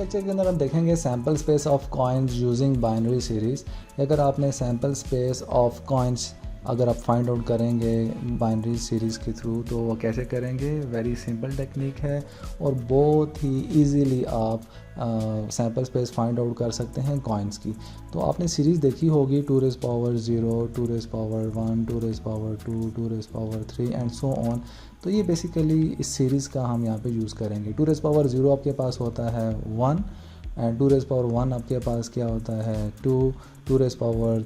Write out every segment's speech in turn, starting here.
Lecture के अंदर हम देखेंगे sample space of coins using binary series. अगर आपने सैम्पल स्पेस ऑफ कॉइन्स अगर आप फाइंड आउट करेंगे बाइनरी सीरीज़ के थ्रू तो वो कैसे करेंगे, वेरी सिंपल टेक्निक है और बहुत ही इजीली आप सैम्पल स्पेस फाइंड आउट कर सकते हैं कॉइन्स की। तो आपने सीरीज़ देखी होगी 2 raise power 0, 2 raise power 1, 2 raise power 2, 2 raise power 3 and so on. तो ये बेसिकली इस सीरीज़ का हम यहाँ पे यूज़ करेंगे। 2 रेज़ पावर 0 आपके पास होता है 1 एंड 2 रेज़ पावर 1 आपके पास क्या होता है 2, 2 raise power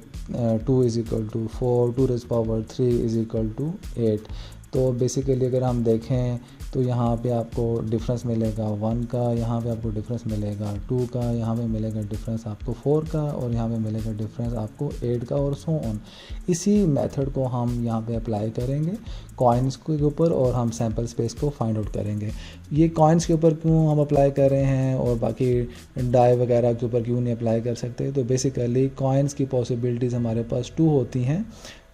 2 is equal to 4, 2 raise power 3 is equal to 8। तो बेसिकली अगर हम देखें तो यहाँ पे आपको डिफरेंस मिलेगा 1 का, यहाँ पे आपको डिफरेंस मिलेगा 2 का, यहाँ पे मिलेगा डिफरेंस आपको 4 का और यहाँ पे मिलेगा डिफरेंस आपको 8 का और सो ऑन। इसी मेथड को हम यहाँ पे अप्लाई करेंगे कॉइन्स के ऊपर और हम सैम्पल स्पेस को फाइंड आउट करेंगे। ये कॉइन्स के ऊपर क्यों हम अप्लाई कर रहे हैं और बाकी डाई वगैरह के ऊपर क्यों नहीं अप्लाई कर सकते, तो बेसिकली कॉइन्स की पॉसिबिलिटीज़ हमारे पास 2 होती हैं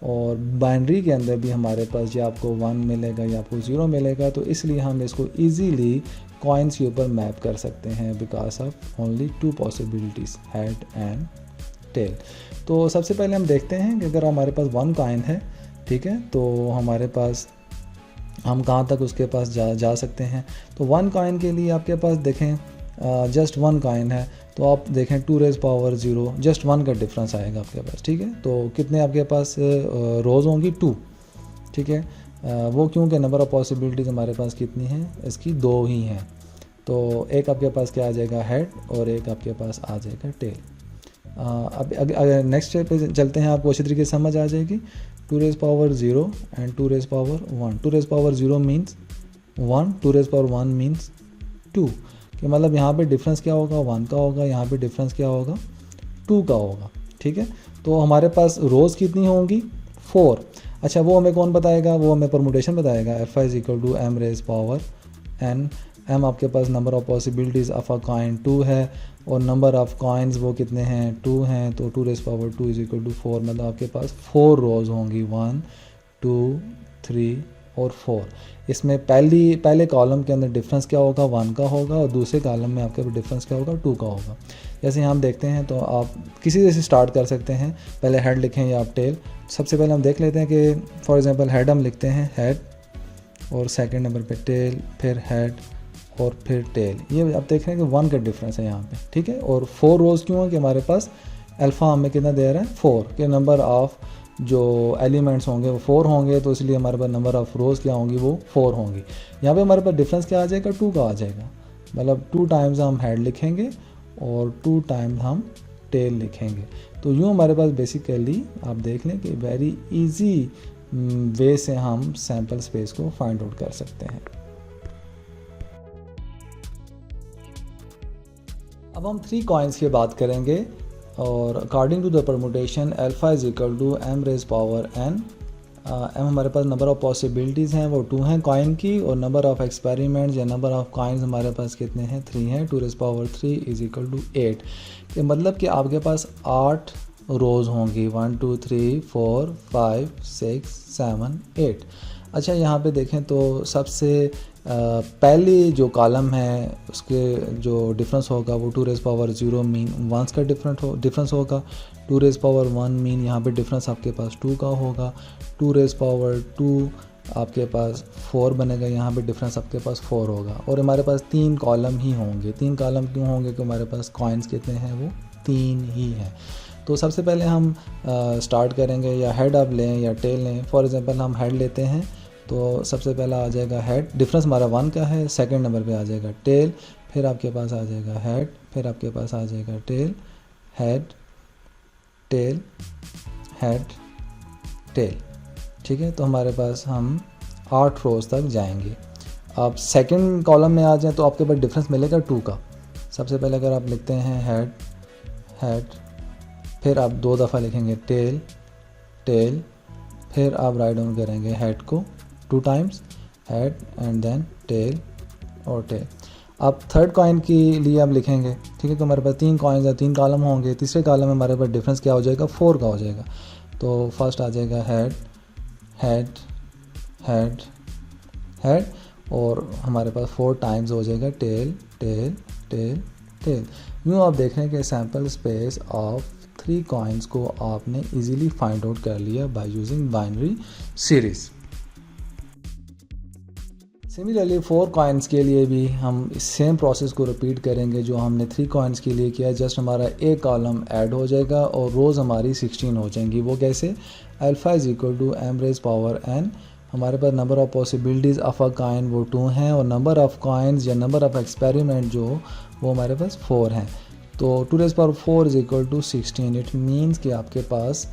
और बाइनरी के अंदर भी हमारे पास या आपको 1 मिलेगा या आपको 0 मिलेगा। तो इसलिए हम इसको ईजीली कॉइन्स के ऊपर मैप कर सकते हैं because of only 2 possibilities, head and tail. तो सबसे पहले हम देखते हैं कि अगर हमारे पास 1 कॉइन है, ठीक है, तो हमारे पास हम कहाँ तक उसके पास जा सकते हैं। तो 1 कॉइन के लिए आपके पास देखें जस्ट 1 कॉइन है तो आप देखें 2 रेज़ पावर 0, जस्ट 1 का डिफरेंस आएगा आपके पास, ठीक है। तो कितने आपके पास रोज़ होंगी 2, ठीक है। वो क्योंकि नंबर ऑफ़ पॉसिबिलिटीज़ हमारे पास कितनी है, इसकी 2 ही हैं। तो एक आपके पास क्या आ जाएगा हेड और एक आपके पास आ जाएगा टेल। अब अगर नेक्स्ट स्टेप पे चलते हैं आपको अच्छी तरीके से समझ आ जाएगी। 2 raise power 0 and 2 raise power 1। 2 raise power 0 means 1, 2 raise power 1 means 2 कि मतलब यहाँ पे डिफरेंस क्या होगा 1 का होगा, यहाँ पे डिफरेंस क्या होगा 2 का होगा, ठीक है। तो हमारे पास रोज़ कितनी होंगी 4। अच्छा वो हमें कौन बताएगा, वो हमें परमुटेशन बताएगा। Alpha is equal to M raise power N. M आपके पास number of possibilities of a coin 2 है और नंबर ऑफ़ कॉइन्स वो कितने हैं 2 हैं। तो 2 raise power 2 is equal to 4, मतलब आपके पास 4 रोज़ होंगी 1, 2, 3 और 4। इसमें पहले कॉलम के अंदर डिफरेंस क्या होगा 1 का होगा और दूसरे कॉलम में आपके डिफरेंस क्या होगा 2 का होगा। जैसे हम देखते हैं तो आप किसी से स्टार्ट कर सकते हैं, पहले हेड लिखें या आप टेल। सबसे पहले हम देख लेते हैं कि फॉर एग्जांपल हेड हम लिखते हैं हेड और सेकंड नंबर पे टेल, फिर हेड और फिर टेल। ये आप देख रहे हैं कि 1 का डिफरेंस है यहाँ पे, ठीक है। और 4 रोज़ क्यों है कि हमारे पास अल्फ़ा हमें कितना दे रहा है 4 के नंबर ऑफ़ जो एलिमेंट्स होंगे वो 4 होंगे, तो इसलिए हमारे पास नंबर ऑफ़ रोज़ क्या होंगी वो 4 होंगी। यहाँ पे हमारे पास डिफरेंस क्या आ जाएगा 2 का आ जाएगा, मतलब 2 टाइम्स हम हेड लिखेंगे और 2 टाइम्स हम टेल लिखेंगे। तो यूँ हमारे पास बेसिकली आप देख लें कि वेरी इजी वे से हम सैम्पल स्पेस को फाइंड आउट कर सकते हैं। अब हम 3 कॉइन्स की बात करेंगे और according to the permutation alpha is equal to M raise power N. M हमारे पास नंबर ऑफ़ पॉसिबिलिटीज़ हैं वो 2 हैं कॉइन की और नंबर ऑफ़ एक्सपेरिमेंट्स या नंबर ऑफ़ कॉइन्स हमारे पास कितने हैं 3 हैं। 2 raise power 3 is equal to 8 कि मतलब कि आपके पास 8 रोज़ होंगी 1, 2, 3, 4, 5, 6, 7, 8। अच्छा यहाँ पे देखें तो सबसे पहली जो कॉलम है उसके जो डिफरेंस होगा वो 2 रेज़ पावर 0 मीन 1 का डिफरेंस होगा। 2 रेज़ पावर 1 मीन यहाँ पे डिफरेंस आपके पास 2 का होगा। 2 रेज़ पावर 2 आपके पास 4 बनेगा, यहाँ पे डिफरेंस आपके पास 4 होगा। और हमारे पास 3 कॉलम ही होंगे। 3 कॉलम क्यों होंगे कि हमारे पास कॉइन्स कितने हैं वो 3 ही हैं। तो सबसे पहले हम स्टार्ट करेंगे या हेड आप लें या टेल लें। फॉर एग्जांपल हम हेड लेते हैं तो सबसे पहला आ जाएगा हेड, डिफरेंस हमारा 1 का है। सेकंड नंबर पे आ जाएगा टेल, फिर आपके पास आ जाएगा हेड, फिर आपके पास आ जाएगा tail, head, tail, head, tail, ठीक है। तो हमारे पास हम 8 रोज़ तक जाएंगे। आप सेकंड कॉलम में आ जाएं तो आपके पास डिफरेंस मिलेगा 2 का। सबसे पहले अगर आप लिखते हैं हेड, हेड, फिर आप 2 दफ़ा लिखेंगे टेल, टेल, फिर आप राइट डाउन करेंगे हेड को 2 times, head and then tail और टेल। अब थर्ड कॉइन के लिए आप लिखेंगे, ठीक है। तो हमारे पास 3 कॉइन्स या 3 कॉलम होंगे। तीसरे कॉलम में हमारे पास डिफरेंस क्या हो जाएगा 4 का हो जाएगा। तो फर्स्ट आ जाएगा हेड, हेड, हेड, हेड और हमारे पास 4 टाइम्स हो जाएगा टेल, टेल, टेल, टेल। यूँ आप देख रहे हैं कि सैम्पल स्पेस ऑफ 3 कॉइन्स को आपने इजीली फाइंड आउट कर लिया by using binary series. Similarly 4 coins के लिए भी हम इस सेम प्रोसेस को रिपीट करेंगे जो हमने 3 कॉइन्स के लिए किया। जस्ट हमारा एक कॉलम ऐड हो जाएगा और रोज़ हमारी 16 हो जाएंगी। वो कैसे? Alpha is equal to m raise power n। हमारे पास number of possibilities of a coin वो 2 हैं और नंबर ऑफ़ कॉइन्स या नंबर ऑफ़ एक्सपेरिमेंट जो वो हमारे पास 4 हैं। तो 2 raise power 4 is equal to 16। It means कि आपके पास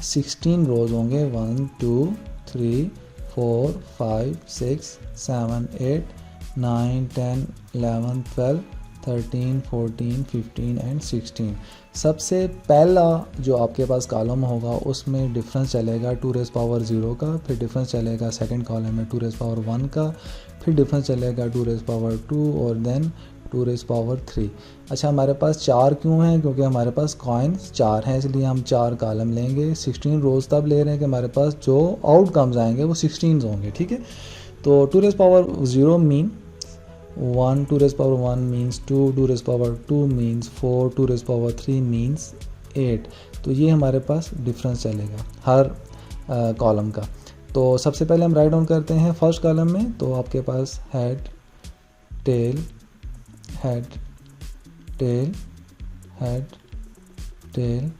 16 रोज़ होंगे। 1 2 3 4 5 6 7 8 9 10 11 12 13 14 15 एंड 16। सबसे पहला जो आपके पास कॉलम होगा उसमें डिफरेंस चलेगा 2 रेज़ पावर 0 का, फिर डिफरेंस चलेगा सेकंड कॉलम में 2 रेज़ पावर 1 का, फिर डिफरेंस चलेगा 2 रेज़ पावर 2 और देन 2 रेज़ पावर 3। अच्छा, हमारे पास 4 क्यों हैं? क्योंकि हमारे पास कॉइन्स 4 हैं, इसलिए हम 4 कॉलम लेंगे। 16 रोज़ तब ले रहे हैं कि हमारे पास जो आउटकम्स आएंगे वो 16 होंगे, ठीक है। तो 2 raise power 0 mean 1, 2 raise power 1 means 2, 2 raise power 2 means 4, 2 raise power 3 means 8। तो ये हमारे पास डिफरेंस चलेगा हर कॉलम का। तो सबसे पहले हम राइट डाउन करते हैं फर्स्ट कॉलम में। तो आपके पास head tail head tail head tail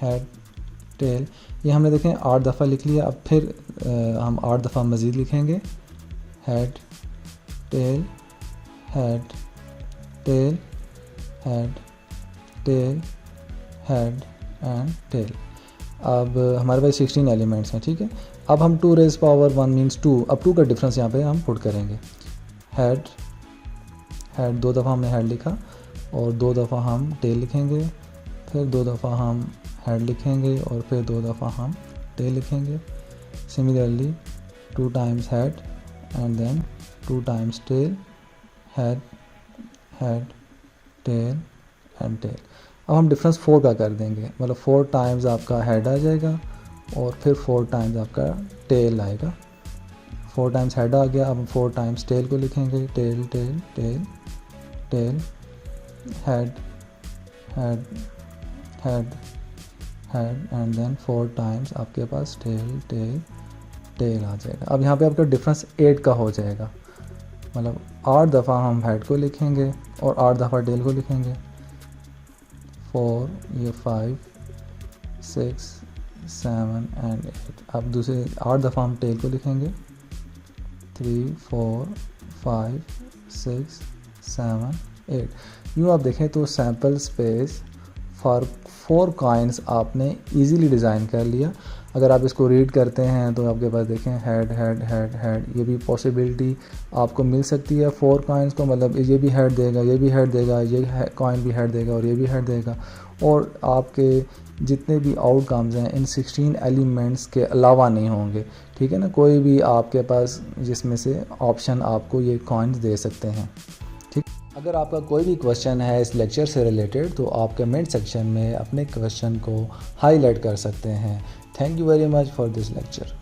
head tail, ये हमने देखें 8 दफ़ा लिख लिया। अब फिर हम 8 दफ़ा मज़ीद लिखेंगे। Head tail head tail head tail head and tail. अब हमारे पास 16 एलिमेंट्स हैं, ठीक है। अब हम 2 रेज़ पावर 1 मीन्स 2, अब 2 का डिफरेंस यहाँ पे हम पुट करेंगे। हेड हेड 2 दफ़ा हमने हेड लिखा और 2 दफ़ा हम टेल लिखेंगे, फिर 2 दफ़ा हम हेड लिखेंगे और फिर 2 दफ़ा हम टेल लिखेंगे। Similarly 2 times head and then 2 times tail, head head tail and tail. अब हम डिफरेंस 4 का कर देंगे, मतलब 4 टाइम्स आपका हेड आ जाएगा और फिर 4 टाइम्स आपका टेल आएगा। 4 टाइम्स हेड आ गया, अब हम 4 टाइम्स टेल को लिखेंगे। Tail tail tail tail head head head head and then 4 times आपके पास टेल टेल टेल आ जाएगा। अब यहाँ पे आपका डिफरेंस 8 का हो जाएगा, मतलब 8 दफ़ा हम हेड को लिखेंगे और 8 दफ़ा टेल को लिखेंगे। 4, ये 5 6 7 एंड 8। अब दूसरे 8 दफ़ा हम टेल को लिखेंगे। 3 4 5 6 7 8। यूँ आप देखें तो सैम्पल स्पेस फॉर 4 कॉइन्स आपने इजीली डिज़ाइन कर लिया। अगर आप इसको रीड करते हैं तो आपके पास देखें हेड हेड हेड हेड, ये भी पॉसिबिलिटी आपको मिल सकती है 4 कॉइन्स को, मतलब ये भी हेड देगा, ये भी हेड देगा, ये कॉइन भी हेड देगा और ये भी हेड देगा। और आपके जितने भी आउटकम्स हैं इन 16 एलिमेंट्स के अलावा नहीं होंगे, ठीक है ना। कोई भी आपके पास जिसमें से ऑप्शन आपको ये कॉइन्स दे सकते हैं, ठीक। अगर आपका कोई भी क्वेश्चन है इस लेक्चर से रिलेटेड तो आप कमेंट सेक्शन में अपने क्वेश्चन को हाईलाइट कर सकते हैं। Thank you very much for this lecture.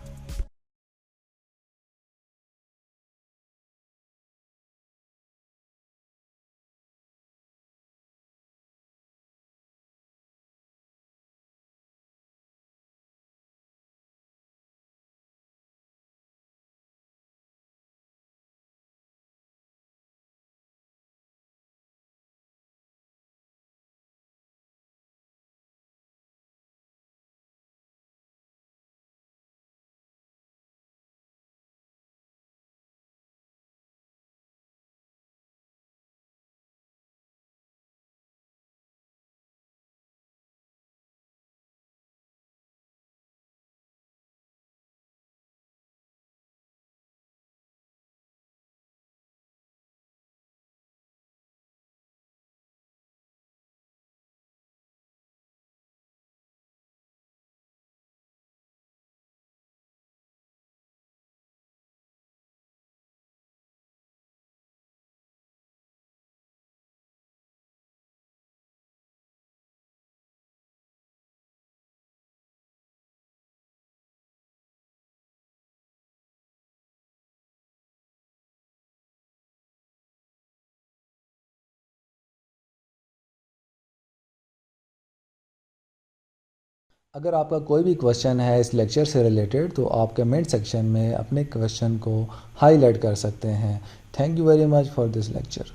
अगर आपका कोई भी क्वेश्चन है इस लेक्चर से रिलेटेड तो आप कमेंट सेक्शन में अपने क्वेश्चन को हाईलाइट कर सकते हैं। Thank you very much for this lecture.